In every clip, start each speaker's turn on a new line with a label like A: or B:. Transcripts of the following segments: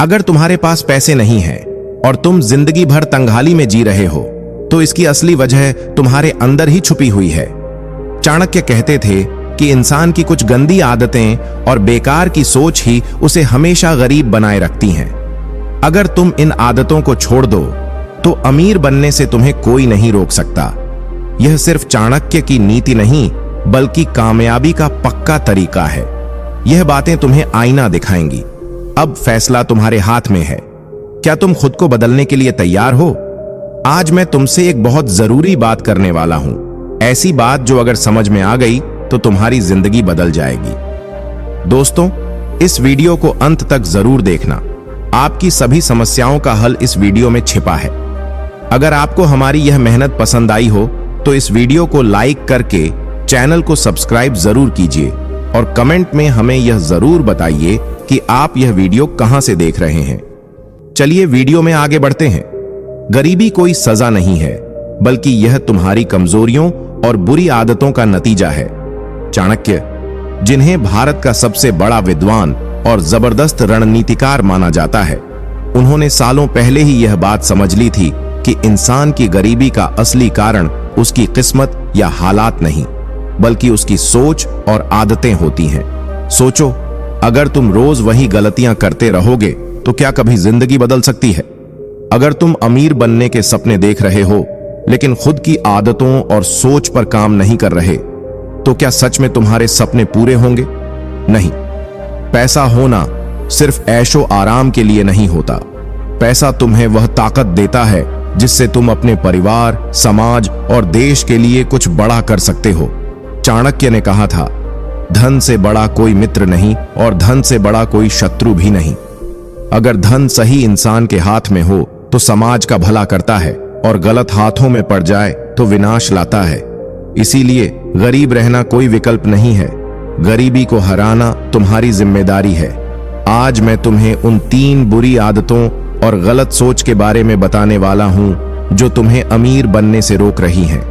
A: अगर तुम्हारे पास पैसे नहीं हैं और तुम जिंदगी भर तंगहाली में जी रहे हो, तो इसकी असली वजह तुम्हारे अंदर ही छुपी हुई है। चाणक्य कहते थे कि इंसान की कुछ गंदी आदतें और बेकार की सोच ही उसे हमेशा गरीब बनाए रखती हैं। अगर तुम इन आदतों को छोड़ दो तो अमीर बनने से तुम्हें कोई नहीं रोक सकता। यह सिर्फ चाणक्य की नीति नहीं, बल्कि कामयाबी का पक्का तरीका है। यह बातें तुम्हें आईना दिखाएंगी। अब फैसला तुम्हारे हाथ में है। क्या तुम खुद को बदलने के लिए तैयार हो? आज मैं तुमसे एक बहुत जरूरी बात करने वाला हूं। ऐसी बात जो अगर समझ में आ गई तो तुम्हारी जिंदगी बदल जाएगी। दोस्तों, इस वीडियो को अंत तक जरूर देखना। आपकी सभी समस्याओं का हल इस वीडियो में छिपा है। अगर आपको हमारी यह मेहनत पसंद आई हो तो इस वीडियो को लाइक करके चैनल को सब्सक्राइब जरूर कीजिए और कमेंट में हमें यह जरूर बताइए कि आप यह वीडियो कहां से देख रहे हैं। चलिए वीडियो में आगे बढ़ते हैं। गरीबी कोई सजा नहीं है, बल्कि यह तुम्हारी कमजोरियों और बुरी आदतों का नतीजा है। चाणक्य, जिन्हें भारत का सबसे बड़ा विद्वान और जबरदस्त रणनीतिकार माना जाता है, उन्होंने सालों पहले ही यह बात समझ ली थी कि इंसान की गरीबी का असली कारण उसकी किस्मत या हालात नहीं, बल्कि उसकी सोच और आदतें होती हैं। सोचो, अगर तुम रोज वही गलतियां करते रहोगे तो क्या कभी जिंदगी बदल सकती है? अगर तुम अमीर बनने के सपने देख रहे हो लेकिन खुद की आदतों और सोच पर काम नहीं कर रहे, तो क्या सच में तुम्हारे सपने पूरे होंगे? नहीं। पैसा होना सिर्फ ऐशो आराम के लिए नहीं होता। पैसा तुम्हें वह ताकत देता है जिससे तुम अपने परिवार, समाज और देश के लिए कुछ बड़ा कर सकते हो। चाणक्य ने कहा था, धन से बड़ा कोई मित्र नहीं और धन से बड़ा कोई शत्रु भी नहीं। अगर धन सही इंसान के हाथ में हो तो समाज का भला करता है, और गलत हाथों में पड़ जाए तो विनाश लाता है। इसीलिए गरीब रहना कोई विकल्प नहीं है। गरीबी को हराना तुम्हारी जिम्मेदारी है। आज मैं तुम्हें उन 3 बुरी आदतों और गलत सोच के बारे में बताने वाला हूं जो तुम्हें अमीर बनने से रोक रही हैं।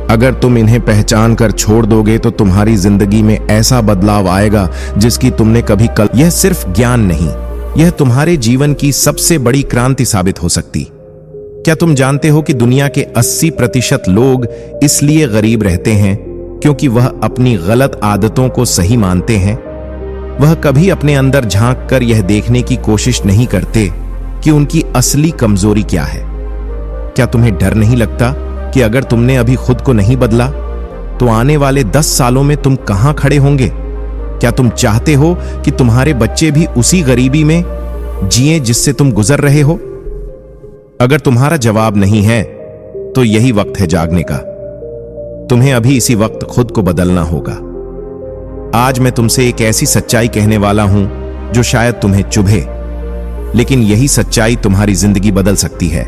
A: अगर तुम इन्हें पहचान कर छोड़ दोगे तो तुम्हारी जिंदगी में ऐसा बदलाव आएगा जिसकी तुमने कभी यह सिर्फ ज्ञान नहीं, यह तुम्हारे जीवन की सबसे बड़ी क्रांति साबित हो सकती। क्या तुम जानते हो कि दुनिया के 80% लोग इसलिए गरीब रहते हैं क्योंकि वह अपनी गलत आदतों को सही मानते हैं। वह कभी अपने अंदर झांक कर यह देखने की कोशिश नहीं करते कि उनकी असली कमजोरी क्या है। क्या तुम्हें डर नहीं लगता कि अगर तुमने अभी खुद को नहीं बदला तो आने वाले 10 सालों में तुम कहां खड़े होंगे? क्या तुम चाहते हो कि तुम्हारे बच्चे भी उसी गरीबी में जिए जिससे तुम गुजर रहे हो? अगर तुम्हारा जवाब नहीं है तो यही वक्त है जागने का। तुम्हें अभी इसी वक्त खुद को बदलना होगा। आज मैं तुमसे एक ऐसी सच्चाई कहने वाला हूं जो शायद तुम्हें चुभे, लेकिन यही सच्चाई तुम्हारी जिंदगी बदल सकती है।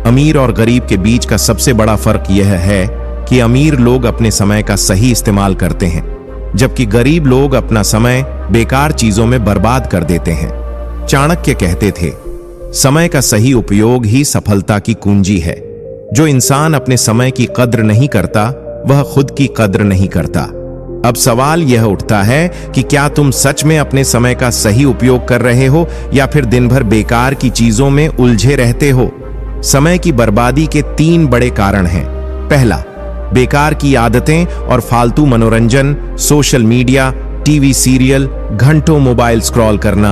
A: अमीर और गरीब के बीच का सबसे बड़ा फर्क यह है कि अमीर लोग अपने समय का सही इस्तेमाल करते हैं, जबकि गरीब लोग अपना समय बेकार चीजों में बर्बाद कर देते हैं। चाणक्य कहते थे, समय का सही उपयोग ही सफलता की कुंजी है। जो इंसान अपने समय की कद्र नहीं करता, वह खुद की कद्र नहीं करता। अब सवाल यह उठता है कि क्या तुम सच में अपने समय का सही उपयोग कर रहे हो या फिर दिन भर बेकार की चीजों में उलझे रहते हो? समय की बर्बादी के 3 बड़े कारण हैं। पहला, बेकार की आदतें और फालतू मनोरंजन, सोशल मीडिया, टीवी सीरियल, घंटों मोबाइल स्क्रॉल करना,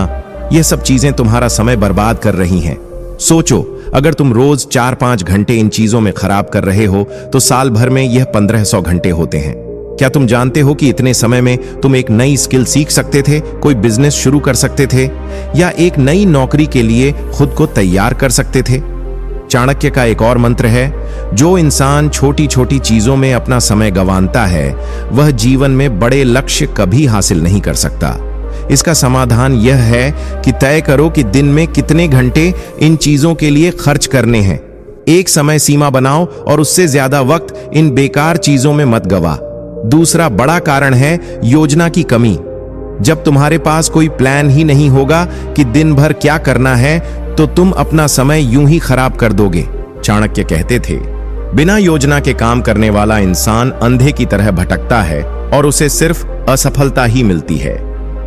A: यह सब चीजें तुम्हारा समय बर्बाद कर रही हैं। सोचो, अगर तुम रोज 4-5 घंटे इन चीजों में खराब कर रहे हो तो साल भर में यह 1500 घंटे होते हैं। क्या तुम जानते हो कि इतने समय में तुम एक नई स्किल सीख सकते थे, कोई बिजनेस शुरू कर सकते थे, या एक नई नौकरी के लिए खुद को तैयार कर सकते थे? चाणक्य का एक और मंत्र है, जो इंसान छोटी छोटी चीजों में अपना समय गंवाता है वह जीवन में बड़े लक्ष्य कभी हासिल नहीं कर सकता। इसका समाधान यह है कि तय करो कि दिन में कितने घंटे इन चीजों के लिए खर्च करने हैं। एक समय सीमा बनाओ और उससे ज्यादा वक्त इन बेकार चीजों में मत गवा। दूसरा बड़ा कारण है योजना की कमी। जब तुम्हारे पास कोई प्लान ही नहीं होगा कि दिन भर क्या करना है, तो तुम अपना समय यूं ही खराब कर दोगे। चाणक्य कहते थे, बिना योजना के काम करने वाला इंसान अंधे की तरह भटकता है और उसे सिर्फ असफलता ही मिलती है।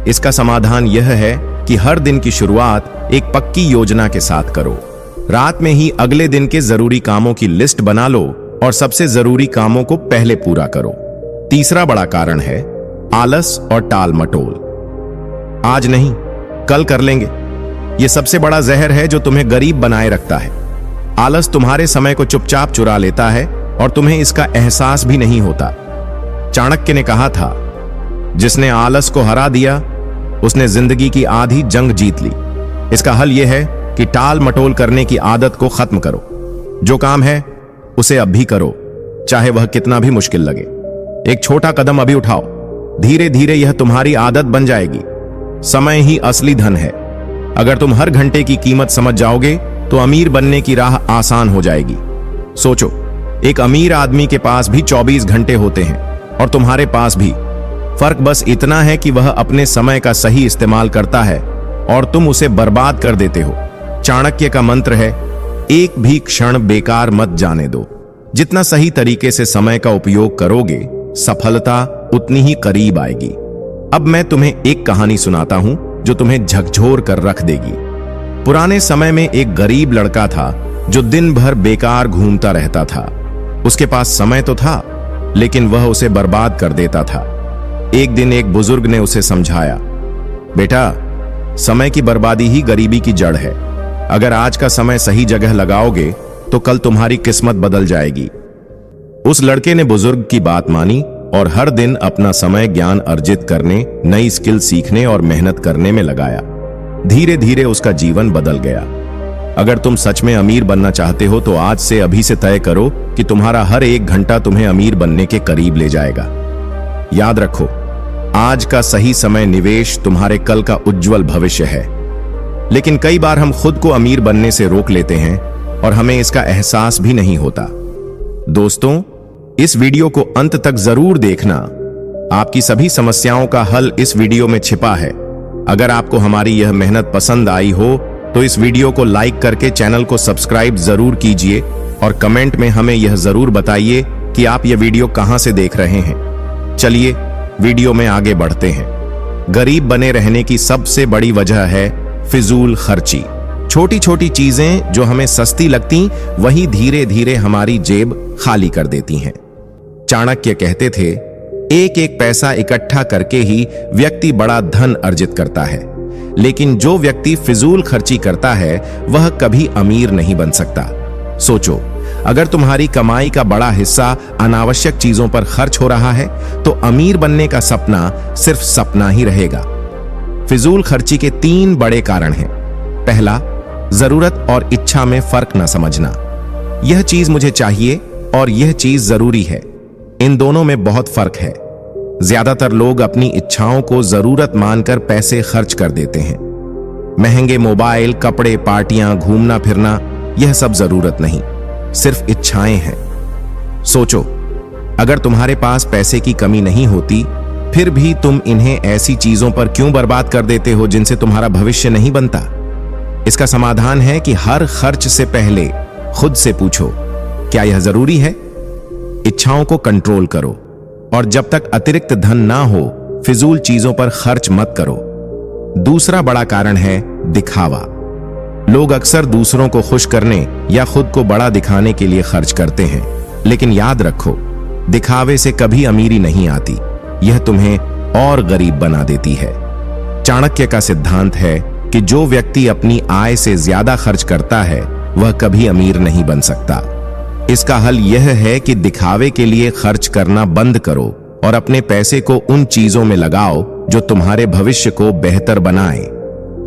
A: इसका समाधान यह है कि हर दिन की शुरुआत एक पक्की योजना के साथ करो। रात में ही अगले दिन के जरूरी कामों की लिस्ट बना लो और सबसे जरूरी कामों को पहले पूरा करो। तीसरा बड़ा कारण है आलस और टाल मटोल। आज नहीं, कल कर लेंगे, यह सबसे बड़ा जहर है जो तुम्हें गरीब बनाए रखता है। आलस तुम्हारे समय को चुपचाप चुरा लेता है और तुम्हें इसका एहसास भी नहीं होता। चाणक्य ने कहा था, जिसने आलस को हरा दिया उसने जिंदगी की आधी जंग जीत ली। इसका हल यह है कि टाल मटोल करने की आदत को खत्म करो। जो काम है उसे अब भी करो, चाहे वह कितना भी मुश्किल लगे। एक छोटा कदम अभी उठाओ, धीरे धीरे यह तुम्हारी आदत बन जाएगी। समय ही असली धन है। अगर तुम हर घंटे की कीमत समझ जाओगे तो अमीर बनने की राह आसान हो जाएगी। सोचो, एक अमीर आदमी के पास भी 24 घंटे होते हैं और तुम्हारे पास भी। फर्क बस इतना है कि वह अपने समय का सही इस्तेमाल करता है और तुम उसे बर्बाद कर देते हो। चाणक्य का मंत्र है, एक भी क्षण बेकार मत जाने दो। जितना सही तरीके से समय का उपयोग करोगे, सफलता उतनी ही करीब आएगी। अब मैं तुम्हें एक कहानी सुनाता हूं जो तुम्हें झकझोर कर रख देगी। पुराने समय में एक गरीब लड़का था जो दिन भर बेकार घूमता रहता था। उसके पास समय तो था, लेकिन वह उसे बर्बाद कर देता था। एक दिन एक बुजुर्ग ने उसे समझाया, बेटा, समय की बर्बादी ही गरीबी की जड़ है। अगर आज का समय सही जगह लगाओगे तो कल तुम्हारी किस्मत बदल जाएगी। उस लड़के ने बुजुर्ग की बात मानी और हर दिन अपना समय ज्ञान अर्जित करने, नई स्किल सीखने और मेहनत करने में लगाया। धीरे धीरे उसका जीवन बदल गया। अगर तुम सच में अमीर बनना चाहते हो तो आज से अभी से तय करो कि तुम्हारा हर एक घंटा तुम्हें अमीर बनने के करीब ले जाएगा। याद रखो, आज का सही समय निवेश तुम्हारे कल का उज्जवल भविष्य है। लेकिन कई बार हम खुद को अमीर बनने से रोक लेते हैं और हमें इसका एहसास भी नहीं होता। दोस्तों, इस वीडियो को अंत तक जरूर देखना। आपकी सभी समस्याओं का हल इस वीडियो में छिपा है। अगर आपको हमारी यह मेहनत पसंद आई हो तो इस वीडियो को लाइक करके चैनल को सब्सक्राइब जरूर कीजिए और कमेंट में हमें यह जरूर बताइए कि आप यह वीडियो कहां से देख रहे हैं। चलिए वीडियो में आगे बढ़ते हैं। गरीब बने रहने की सबसे बड़ी वजह है फिजूल खर्ची। छोटी छोटी चीजें जो हमें सस्ती लगती, वही धीरे धीरे हमारी जेब खाली कर देती हैं। चाणक्य कहते थे, एक एक पैसा इकट्ठा करके ही व्यक्ति बड़ा धन अर्जित करता है, लेकिन जो व्यक्ति फिजूल खर्ची करता है वह कभी अमीर नहीं बन सकता। सोचो, अगर तुम्हारी कमाई का बड़ा हिस्सा अनावश्यक चीजों पर खर्च हो रहा है तो अमीर बनने का सपना सिर्फ सपना ही रहेगा। फिजूल खर्ची के 3 बड़े कारण हैं। पहला, जरूरत और इच्छा में फर्क न समझना। यह चीज मुझे चाहिए और यह चीज जरूरी है, इन दोनों में बहुत फर्क है। ज्यादातर लोग अपनी इच्छाओं को जरूरत मानकर पैसे खर्च कर देते हैं। महंगे मोबाइल, कपड़े, पार्टियां, घूमना फिरना, यह सब जरूरत नहीं, सिर्फ इच्छाएं हैं। सोचो, अगर तुम्हारे पास पैसे की कमी नहीं होती, फिर भी तुम इन्हें ऐसी चीजों पर क्यों बर्बाद कर देते हो जिनसे तुम्हारा भविष्य नहीं बनता? इसका समाधान है कि हर खर्च से पहले खुद से पूछो, क्या यह जरूरी है? इच्छाओं को कंट्रोल करो और जब तक अतिरिक्त धन ना हो, फिजूल चीजों पर खर्च मत करो। दूसरा बड़ा कारण है दिखावा। लोग अक्सर दूसरों को खुश करने या खुद को बड़ा दिखाने के लिए खर्च करते हैं, लेकिन याद रखो, दिखावे से कभी अमीरी नहीं आती, यह तुम्हें और गरीब बना देती है। चाणक्य का सिद्धांत है कि जो व्यक्ति अपनी आय से ज्यादा खर्च करता है वह कभी अमीर नहीं बन सकता। इसका हल यह है कि दिखावे के लिए खर्च करना बंद करो और अपने पैसे को उन चीजों में लगाओ जो तुम्हारे भविष्य को बेहतर बनाए।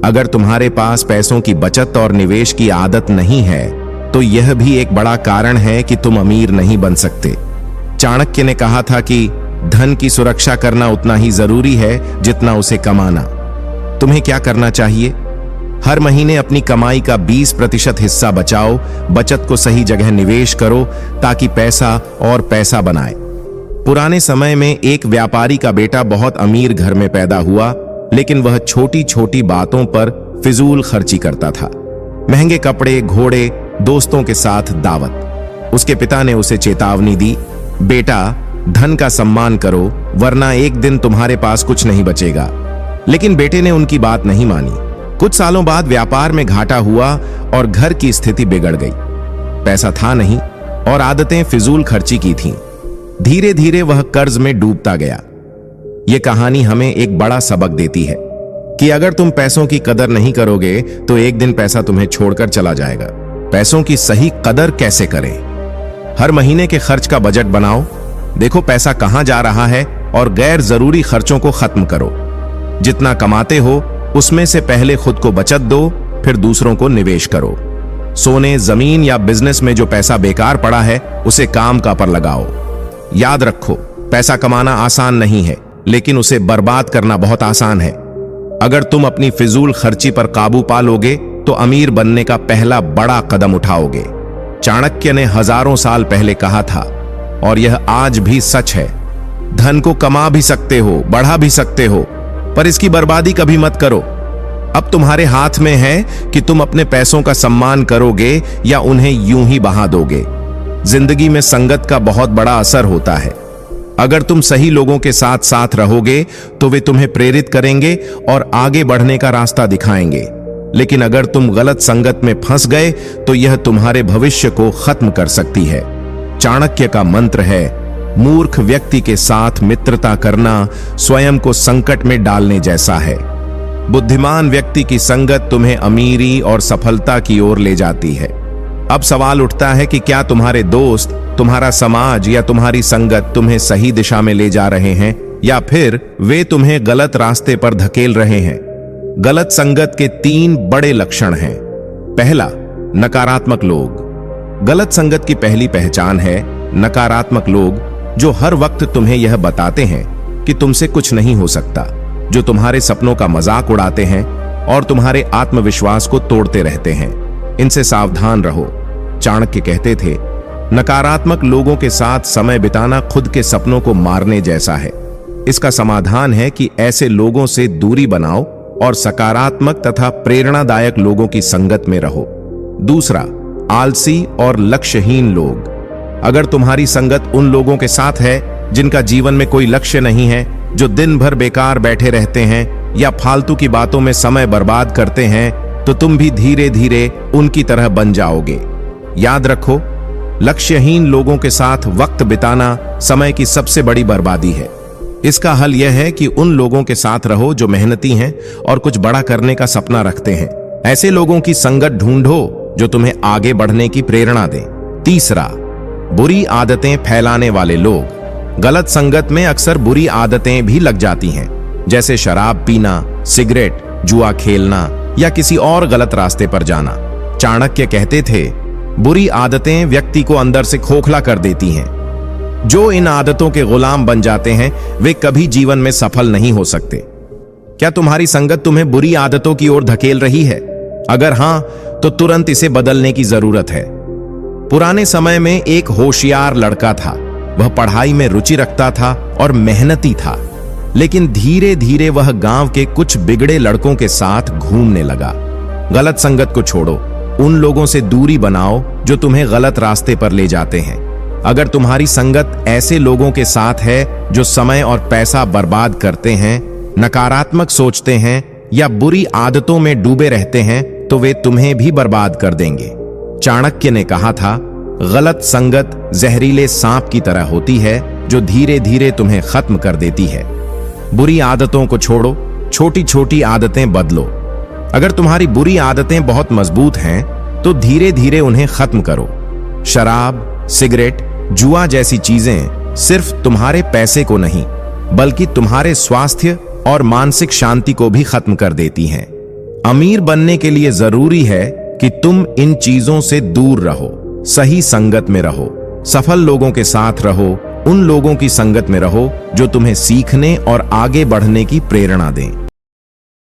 A: अगर तुम्हारे पास पैसों की बचत और निवेश की आदत नहीं है तो यह भी एक बड़ा कारण है कि तुम अमीर नहीं बन सकते। चाणक्य ने कहा था कि धन की सुरक्षा करना उतना ही जरूरी है जितना उसे कमाना। तुम्हें क्या करना चाहिए? हर महीने अपनी कमाई का 20% हिस्सा बचाओ, बचत को सही जगह निवेश करो ताकि पैसा और पैसा बनाए। पुराने समय में एक व्यापारी का बेटा बहुत अमीर घर में पैदा हुआ, लेकिन वह छोटी छोटी बातों पर फिजूल खर्ची करता था। महंगे कपड़े, घोड़े, दोस्तों के साथ दावत। उसके पिता ने उसे चेतावनी दी, बेटा, धन का सम्मान करो वरना एक दिन तुम्हारे पास कुछ नहीं बचेगा। लेकिन बेटे ने उनकी बात नहीं मानी। कुछ सालों बाद व्यापार में घाटा हुआ और घर की स्थिति बिगड़ गई। पैसा था नहीं और आदतें फिजूल खर्ची की थीं। धीरे धीरे वह कर्ज में डूबता गया। यह कहानी हमें एक बड़ा सबक देती है कि अगर तुम पैसों की कदर नहीं करोगे तो एक दिन पैसा तुम्हें छोड़कर चला जाएगा। पैसों की सही कदर कैसे करें? हर महीने के खर्च का बजट बनाओ, देखो पैसा कहां जा रहा है और गैर जरूरी खर्चों को खत्म करो। जितना कमाते हो उसमें से पहले खुद को बचत दो, फिर दूसरों को निवेश करो। सोने, जमीन या बिजनेस में जो पैसा बेकार पड़ा है उसे काम का पर लगाओ। याद रखो, पैसा कमाना आसान नहीं है, लेकिन उसे बर्बाद करना बहुत आसान है। अगर तुम अपनी फिजूल खर्ची पर काबू पा लोगे तो अमीर बनने का पहला बड़ा कदम उठाओगे। चाणक्य ने हजारों साल पहले कहा था और यह आज भी सच है, धन को कमा भी सकते हो, बढ़ा भी सकते हो, पर इसकी बर्बादी कभी मत करो। अब तुम्हारे हाथ में है कि तुम अपने पैसों का सम्मान करोगे या उन्हें यूं ही बहा दोगे। जिंदगी में संगत का बहुत बड़ा असर होता है। अगर तुम सही लोगों के साथ साथ रहोगे तो वे तुम्हें प्रेरित करेंगे और आगे बढ़ने का रास्ता दिखाएंगे। लेकिन अगर तुम गलत संगत में फंस गए तो यह तुम्हारे भविष्य को खत्म कर सकती है। चाणक्य का मंत्र है, मूर्ख व्यक्ति के साथ मित्रता करना स्वयं को संकट में डालने जैसा है। बुद्धिमान व्यक्ति की संगत तुम्हें अमीरी और सफलता की ओर ले जाती है। अब सवाल उठता है कि क्या तुम्हारे दोस्त, तुम्हारा समाज या तुम्हारी संगत तुम्हें सही दिशा में ले जा रहे हैं या फिर वे तुम्हें गलत रास्ते पर धकेल रहे हैं। गलत संगत के 3 बड़े लक्षण हैं। पहला, नकारात्मक लोग। गलत संगत की पहली पहचान है नकारात्मक लोग, जो हर वक्त तुम्हें यह बताते हैं कि तुमसे कुछ नहीं हो सकता, जो तुम्हारे सपनों का मजाक उड़ाते हैं और तुम्हारे आत्मविश्वास को तोड़ते रहते हैं। इनसे सावधान रहो। चाणक्य कहते थे, नकारात्मक लोगों के साथ समय बिताना खुद के सपनों को मारने जैसा है। इसका समाधान है कि ऐसे लोगों से दूरी बनाओ और सकारात्मक तथा प्रेरणादायक लोगों की संगत में रहो। दूसरा, आलसी और लक्ष्यहीन लोग। अगर तुम्हारी संगत उन लोगों के साथ है जिनका जीवन में कोई लक्ष्य नहीं है, जो दिन भर बेकार बैठे रहते हैं या फालतू की बातों में समय बर्बाद करते हैं, तो तुम भी धीरे धीरे उनकी तरह बन जाओगे। याद रखो, लक्ष्यहीन लोगों के साथ वक्त बिताना समय की सबसे बड़ी बर्बादी है। इसका हल यह है कि उन लोगों के साथ रहो जो मेहनती हैं और कुछ बड़ा करने का सपना रखते हैं। ऐसे लोगों की संगत ढूंढो जो तुम्हें आगे बढ़ने की प्रेरणा दें। तीसरा, बुरी आदतें फैलाने वाले लोग। गलत संगत में अक्सर बुरी आदतें भी लग जाती हैं, जैसे शराब पीना, सिगरेट, जुआ खेलना या किसी और गलत रास्ते पर जाना। चाणक्य कहते थे, बुरी आदतें व्यक्ति को अंदर से खोखला कर देती हैं। जो इन आदतों के गुलाम बन जाते हैं वे कभी जीवन में सफल नहीं हो सकते। क्या तुम्हारी संगत तुम्हें बुरी आदतों की ओर धकेल रही है? अगर हां, तो तुरंत इसे बदलने की जरूरत है। पुराने समय में एक होशियार लड़का था। वह पढ़ाई में रुचि रखता था और मेहनती था, लेकिन धीरे धीरे वह गांव के कुछ बिगड़े लड़कों के साथ घूमने लगा। गलत संगत को छोड़ो, उन लोगों से दूरी बनाओ जो तुम्हें गलत रास्ते पर ले जाते हैं। अगर तुम्हारी संगत ऐसे लोगों के साथ है जो समय और पैसा बर्बाद करते हैं, नकारात्मक सोचते हैं या बुरी आदतों में डूबे रहते हैं, तो वे तुम्हें भी बर्बाद कर देंगे। चाणक्य ने कहा था, गलत संगत जहरीले सांप की तरह होती है जो धीरे धीरे तुम्हें खत्म कर देती है। बुरी आदतों को छोड़ो, छोटी छोटी आदतें बदलो। अगर तुम्हारी बुरी आदतें बहुत मजबूत हैं तो धीरे धीरे उन्हें खत्म करो। शराब, सिगरेट, जुआ जैसी चीजें सिर्फ तुम्हारे पैसे को नहीं बल्कि तुम्हारे स्वास्थ्य और मानसिक शांति को भी खत्म कर देती हैं। अमीर बनने के लिए जरूरी है कि तुम इन चीजों से दूर रहो, सही संगत में रहो, सफल लोगों के साथ रहो, उन लोगों की संगत में रहो जो तुम्हें सीखने और आगे बढ़ने की प्रेरणा दें।